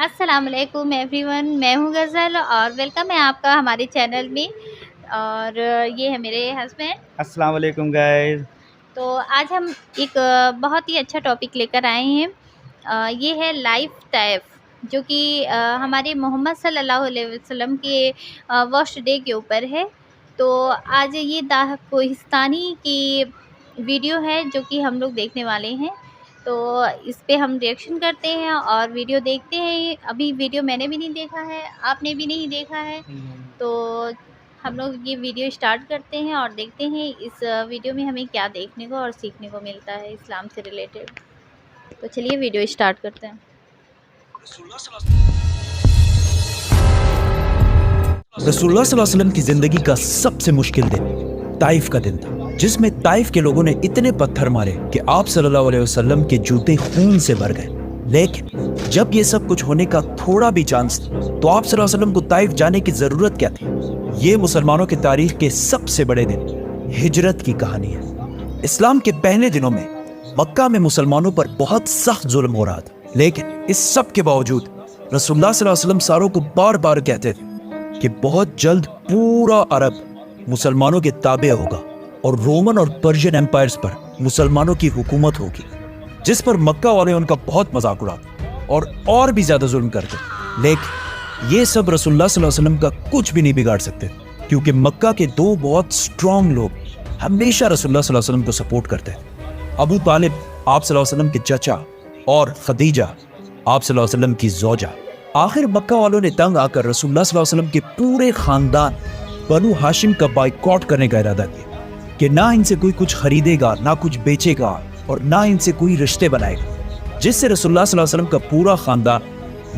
السلام علیکم every one, میں ہوں غزل اور ویلکم ہے آپ کا ہمارے چینل میں۔ اور یہ ہے میرے ہسبینڈ۔ السلام علیکم گائز۔ تو آج ہم ایک بہت ہی اچھا ٹاپک لے کر آئے ہیں، یہ ہے لائف ٹائپ، جو کہ ہمارے محمد صلی اللہ علیہ وسلم کے واشڈ ڈے کے اوپر ہے۔ تو آج یہ کوہستانی کی ویڈیو ہے جو کہ ہم لوگ دیکھنے والے ہیں، تو اس پہ ہم ریئیکشن کرتے ہیں اور ویڈیو دیکھتے ہیں۔ ابھی ویڈیو میں نے بھی نہیں دیکھا ہے، آپ نے بھی نہیں دیکھا ہے، تو ہم لوگ یہ ویڈیو اسٹارٹ کرتے ہیں اور دیکھتے ہیں اس ویڈیو میں ہمیں کیا دیکھنے کو اور سیکھنے کو ملتا ہے اسلام سے ریلیٹڈ۔ تو چلیے ویڈیو اسٹارٹ کرتے ہیں۔ رسول اللہ صلی اللہ علیہ وسلم کی زندگی کا سب سے مشکل دن طائف کا دن تھا، جس میں طائف کے لوگوں نے اتنے پتھر مارے کہ آپ صلی اللہ علیہ وسلم کے جوتے خون سے بھر گئے۔ لیکن جب یہ سب کچھ ہونے کا تھوڑا بھی چانس تھا تو آپ صلی اللہ علیہ وسلم کو طائف جانے کی ضرورت کیا تھی؟ یہ مسلمانوں کی تاریخ کے سب سے بڑے دن ہجرت کی کہانی ہے۔ اسلام کے پہلے دنوں میں مکہ میں مسلمانوں پر بہت سخت ظلم ہو رہا تھا، لیکن اس سب کے باوجود رسول اللہ صلی اللہ علیہ وسلم ساروں کو بار بار کہتے تھے کہ بہت جلد پورا عرب مسلمانوں کے تابع ہوگا اور رومن اور پرشین ایمپائرز پر مسلمانوں کی حکومت ہوگی، جس پر مکہ والے ان کا بہت مذاق اڑاتے اور بھی زیادہ ظلم کرتے۔ لیکن یہ سب رسول اللہ صلی اللہ علیہ وسلم کا کچھ بھی نہیں بگاڑ سکتے، کیونکہ مکہ کے دو بہت سٹرونگ لوگ ہمیشہ رسول اللہ صلی اللہ علیہ وسلم کو سپورٹ کرتے ہیں۔ ابو طالب آپ صلی اللہ علیہ وسلم کے چچا اور خدیجہ آپ صلی اللہ علیہ وسلم کی زوجہ۔ آخر مکہ والوں نے تنگ آ کر رسول اللہ صلی اللہ علیہ وسلم کے پورے خاندان بنو ہاشم کا بائیکاٹ کرنے کا ارادہ کیا کہ نہ ان سے کوئی کچھ خریدے گا، نہ کچھ بیچے گا اور نہ ان سے کوئی رشتے بنائے گا، جس سے رسول اللہ صلی اللہ علیہ وسلم کا پورا خاندان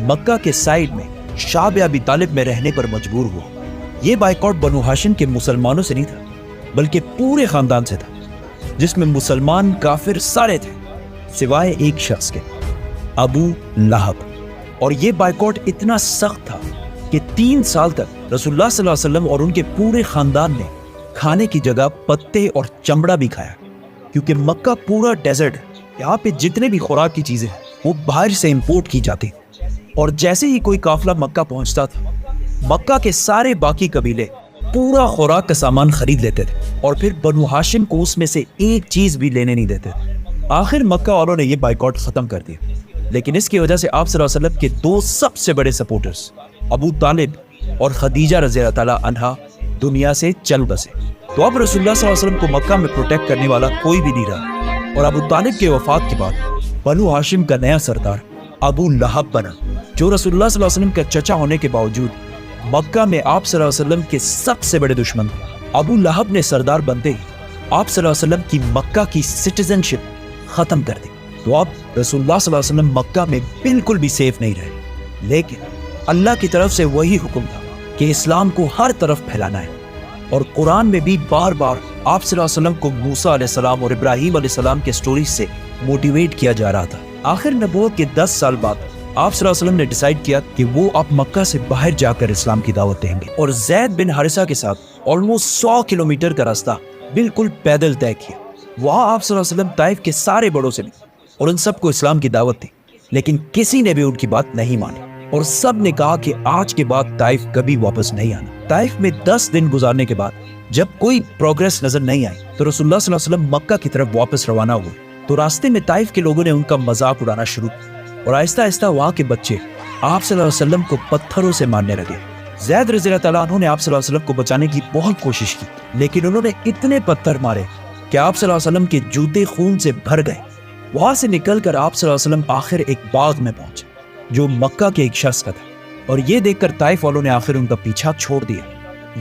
مکہ کے سائیڈ میں شعب ابی طالب میں رہنے پر مجبور ہوا۔ یہ بائیکاٹ بنو ہاشم کے مسلمانوں سے نہیں تھا، بلکہ پورے خاندان سے تھا، جس میں مسلمان کافر سارے تھے سوائے ایک شخص کے، ابو لہب۔ اور یہ بائیکاٹ اتنا سخت تھا کہ 3 سال تک رسول اللہ صلی اللہ علیہ وسلم اور ان کے پورے خاندان نے کھانے کی جگہ پتے اور چمڑا بھی کھایا، کیونکہ مکہ پورا ڈیزرٹ ہے، یہاں پہ جتنے بھی خوراک کی چیزیں ہیں وہ باہر سے امپورٹ کی جاتی، اور جیسے ہی کوئی قافلہ مکہ پہنچتا تھا، مکہ کے سارے باقی قبیلے پورا خوراک کا سامان خرید لیتے تھے اور پھر بنو ہاشم کو اس میں سے ایک چیز بھی لینے نہیں دیتے تھے۔ آخر مکہ والوں نے یہ بائیکاٹ ختم کر دیا، لیکن اس کی وجہ سے آپ صلی اللہ علیہ وسلم کے 2 سب سے بڑے سپورٹرز ابو طالب اور خدیجہ رضی اللہ تعالیٰ عنہا دنیا سے چل بسے۔ تو اب رسول اللہ صلی اللہ علیہ وسلم کو مکہ میں پروٹیکٹ کرنے والا کوئی بھی نہیں رہا، اور ابو طالب کے وفات کے بعد بنو ہاشم کا نیا سردار ابو لہب بنا، جو رسول اللہ صلی اللہ علیہ وسلم کا چچا ہونے کے باوجود مکہ میں آپ صلی اللہ علیہ وسلم کے سب سے بڑے دشمن تھے۔ ابو لہب نے سردار بنتے ہی آپ صلی اللہ علیہ وسلم کی مکہ کی سٹیزن شپ ختم کر دی، تو اب رسول اللہ صلی اللہ علیہ وسلم مکہ میں بالکل بھی سیف نہیں رہے۔ لیکن اللہ کی طرف سے وہی حکم تھا کہ اسلام کو ہر طرف پھیلانا ہے، اور قرآن میں بھی بار بار آپ صلی اللہ علیہ وسلم کو موسیٰ علیہ السلام اور ابراہیم علیہ السلام کے سٹوریز سے موٹیویٹ کیا جا رہا تھا۔ آخر نبوت کے 10 سال بعد آپ صلی اللہ علیہ وسلم نے ڈیسائیڈ کیا کہ وہ اب مکہ سے باہر جا کر اسلام کی دعوت دیں گے، اور زید بن حارثہ کے ساتھ آلموسٹ 100 کلومیٹر کا راستہ بالکل پیدل طے کیا۔ وہاں آپ صلی اللہ علیہ وسلم طائف کے سارے بڑوں سے ملے اور ان سب کو اسلام کی دعوت دی، لیکن کسی نے بھی ان کی بات نہیں مانی، اور سب نے کہا کہ آج کے بعد طائف کبھی واپس نہیں آنا۔ طائف میں 10 دن گزارنے کے بعد جب کوئی پروگریس نظر نہیں آئی تو رسول اللہ صلی اللہ علیہ وسلم مکہ کی طرف واپس روانہ ہوئے، تو راستے میں طائف کے لوگوں نے ان کا مذاق اڑانا شروع کیا، اور آہستہ آہستہ وہاں کے بچے آپ صلی اللہ علیہ وسلم کو پتھروں سے مارنے لگے۔ زید رضی اللہ تعالیٰ عنہ نے آپ صلی اللہ علیہ وسلم کو بچانے کی بہت کوشش کی، لیکن انہوں نے اتنے پتھر مارے کہ آپ صلی اللہ علیہ وسلم کے جوتے خون سے بھر گئے۔ وہاں سے نکل کر آپ صلی اللہ علیہ وسلم آخر ایک باغ میں پہنچے جو مکہ کے ایک شخص کا تھا، اور یہ دیکھ کر طائف والوں نے آخر ان کا پیچھا چھوڑ دیا۔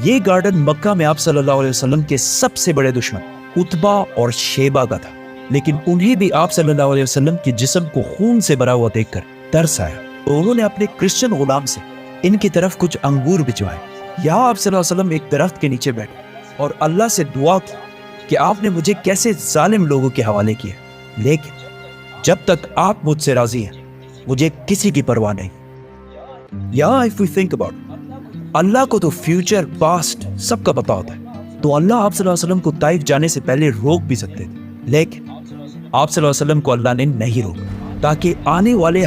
یہ گارڈن مکہ میں آپ صلی اللہ علیہ وسلم کے سب سے بڑے دشمن اتبا اور شیبہ کا تھا، لیکن انہیں بھی آپ صلی اللہ علیہ وسلم کے جسم کو خون سے بھرا ہوا دیکھ کر ترس آیا، تو انہوں نے اپنے کرسچن غلام سے ان کی طرف کچھ انگور بھجوائے۔ یہاں آپ صلی اللہ علیہ وسلم ایک درخت کے نیچے بیٹھے اور اللہ سے دعا کی کہ آپ نے مجھے کیسے ظالم لوگوں کے حوالے کیا، لیکن جب تک آپ مجھ سے راضی ہیں مجھے کسی کی پرواہ نہیں۔ یہاں if we think about اللہ کو تو فیوچر پاسٹ سب کا پتا ہوتا ہے، تو اللہ آپ صلی اللہ علیہ وسلم کو طائف جانے سے پہلے روک بھی سکتے تھے، لیکن آپ صلی اللہ علیہ وسلم کو اللہ نے نہیں روکا، تاکہ آنے والے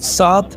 7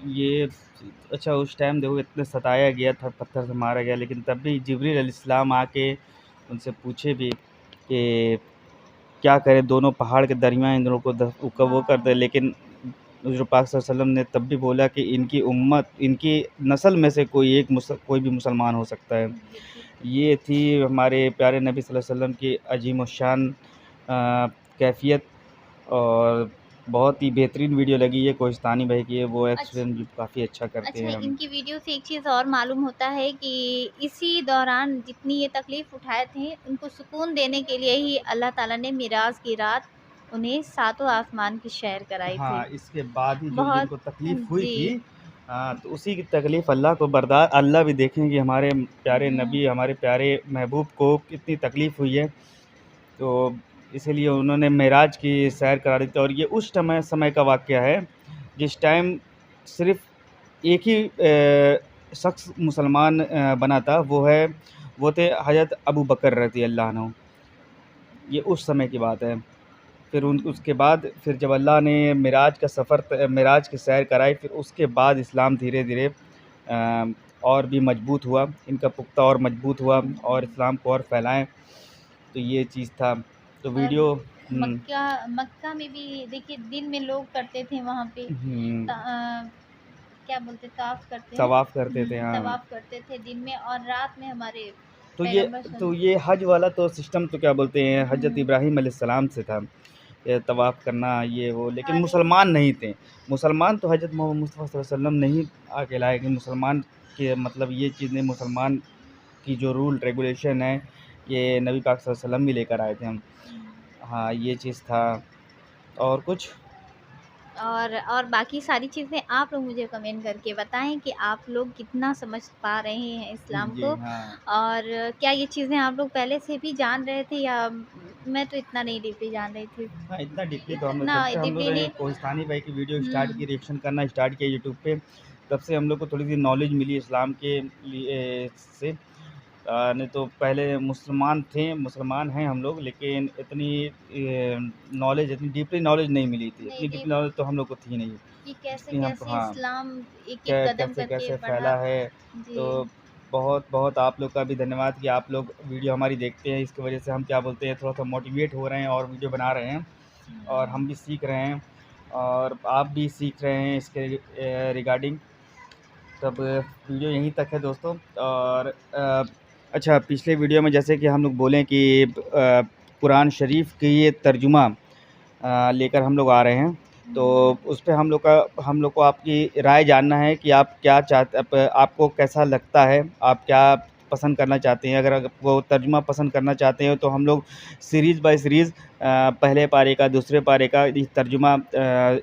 یہ اچھا اس ٹائم دیکھو اتنے ستایا گیا تھا، پتھر سے مارا گیا، لیکن تب بھی جبریل علیہ السلام آ کے ان سے پوچھے بھی کہ کیا کرے، دونوں پہاڑ کے درمیان ان دونوں کو وہ کر دے، لیکن حضور پاک صلی اللہ علیہ وسلم نے تب بھی بولا کہ ان کی امت، ان کی نسل میں سے کوئی بھی مسلمان ہو سکتا ہے۔ یہ تھی ہمارے پیارے نبی صلی اللہ علیہ وسلم کی عظیم الشان کیفیت، اور بہت ہی بہترین ویڈیو لگی ہے کوہستانی بھائی کی، وہ ایکسپلین بھی کافی اچھا کرتے ہیں۔ ان کی ویڈیو سے ایک چیز اور معلوم ہوتا ہے کہ اسی دوران جتنی یہ تکلیف اٹھائے تھے، ان کو سکون دینے کے لیے ہی اللہ تعالیٰ نے معراج کی رات انہیں ساتوں آسمان کی سیر کرائی تھی۔ ہاں، اس کے بعد ہی جو ان کو تکلیف بہت ہوئی جی تھی، تو اسی کی تکلیف اللہ بھی دیکھیں کہ ہمارے پیارے نبی، ہمارے پیارے محبوب کو کتنی تکلیف ہوئی ہے، تو اسی لیے انہوں نے معراج کی سیر کرا دی تھی۔ اور یہ اس سمے کا واقعہ ہے جس ٹائم صرف ایک ہی شخص مسلمان بنا تھا، وہ تھے حضرت ابو بکر رضی اللہ عنہ۔ یہ اس سمے کی بات ہے۔ پھر اس کے بعد پھر جب اللہ نے معراج کی سیر کرائی، پھر اس کے بعد اسلام دھیرے دھیرے اور بھی مضبوط ہوا، ان کا پختہ اور مضبوط ہوا، اور اسلام کو اور پھیلائیں، تو یہ چیز تھا۔ تو ویڈیو مکہ میں بھی دیکھیے دن میں لوگ کرتے تھے وہاں پہ کیا بولتے طواف کرتے تھے، ہاں۔ طواف کرتے تھے دن میں، اور رات میں ہمارے تو یہ حج والا تو سسٹم تو کیا بولتے ہیں حضرت ابراہیم علیہ السلام سے تھا، یہ طواف کرنا یہ وہ، لیکن مسلمان نہیں تھے۔ مسلمان تو حضرت محمد مصطفیٰ صلی اللہ علیہ وسلم نہیں آ کے لائے، کہ مسلمان کے مطلب یہ چیز نہیں، مسلمان کی جو رول ریگولیشن ہے یہ نبی پاک صلی اللہ علیہ وسلم بھی لے کر آئے تھے ہم۔ ہاں، یہ چیز تھا۔ اور کچھ اور باقی ساری چیزیں آپ لوگ مجھے کمنٹ کر کے بتائیں کہ آپ لوگ کتنا سمجھ پا رہے ہیں اسلام کو، اور کیا یہ چیزیں آپ لوگ پہلے سے بھی جان رہے تھے، یا میں تو اتنا نہیں ڈیپلی جان رہی تھی۔ ہاں، اتنا ڈیپلی تو ہم لوگوں نے کوہستانی بھائی کی ویڈیو اسٹارٹ کی، ریئیکشن کرنا اسٹارٹ کیا یوٹیوب پہ، تب سے ہم لوگ کو تھوڑی سی نالج ملی اسلام کے لیے سے، نہیں تو پہلے مسلمان ہیں ہم لوگ، لیکن اتنی نالج، اتنی ڈیپلی نالج نہیں ملی تھی، اتنی ڈیپلی نالج تو ہم لوگ کو تھی نہیں کہ کیسے اسلام ایک قدم کر کیسے کے پھیلا ہے۔ تو بہت بہت آپ لوگ کا بھی دھنیہ واد کہ آپ لوگ ویڈیو ہماری دیکھتے ہیں، اس کی وجہ سے ہم کیا بولتے ہیں تھوڑا سا موٹیویٹ ہو رہے ہیں اور ویڈیو بنا رہے ہیں، اور ہم بھی سیکھ رہے ہیں، اور آپ بھی سیکھ رہے ہیں اس کے ریگارڈنگ۔ تب ویڈیو یہیں تک ہے دوستوں۔ اور اچھا، پچھلے ویڈیو میں جیسے کہ ہم لوگ بولیں کہ قرآن شریف کی یہ ترجمہ لے کر ہم لوگ آ رہے ہیں، تو اس پہ ہم لوگ کو آپ کی رائے جاننا ہے کہ آپ کیا آپ کو کیسا لگتا ہے، آپ کیا پسند کرنا چاہتے ہیں۔ اگر وہ ترجمہ پسند کرنا چاہتے ہیں تو ہم لوگ سیریز بائی سیریز پہلے پارے کا، دوسرے پارے کا ترجمہ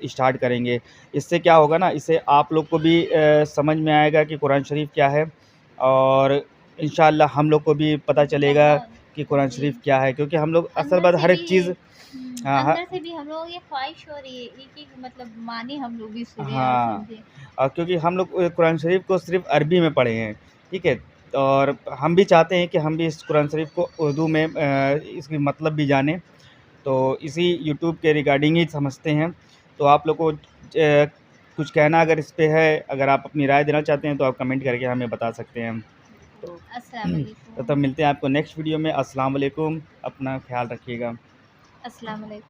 اسٹارٹ کریں گے۔ اس سے کیا ہوگا نا، اس سے آپ لوگ کو بھی سمجھ میں آئے گا کہ قرآن شریف کیا ہے، اور انشاءاللہ ہم لوگ کو بھی پتہ چلے گا کہ قرآن شریف کیا ہے، کیونکہ ہم لوگ اصل بات ہر ایک چیز اندر سے بھی ہم لوگ یہ خواہش ہو رہی ہے کہ مطلب مانی ہم لوگ بھی سنیں، اور کیونکہ ہم لوگ قرآن شریف کو صرف عربی میں پڑھے ہیں، ٹھیک ہے، اور ہم بھی چاہتے ہیں کہ ہم بھی اس قرآن شریف کو اردو میں اس کی مطلب بھی جانیں، تو اسی یوٹیوب کے ریگارڈنگ ہی سمجھتے ہیں۔ تو آپ لوگ کو کچھ کہنا اگر اس پہ ہے، اگر آپ اپنی رائے دینا چاہتے ہیں تو آپ کمنٹ کر کے ہمیں بتا سکتے ہیں۔ السلام علیکم۔ تو تب ملتے ہیں آپ کو نیکسٹ ویڈیو میں۔ السلام علیکم، اپنا خیال رکھیے گا۔ السلام علیکم۔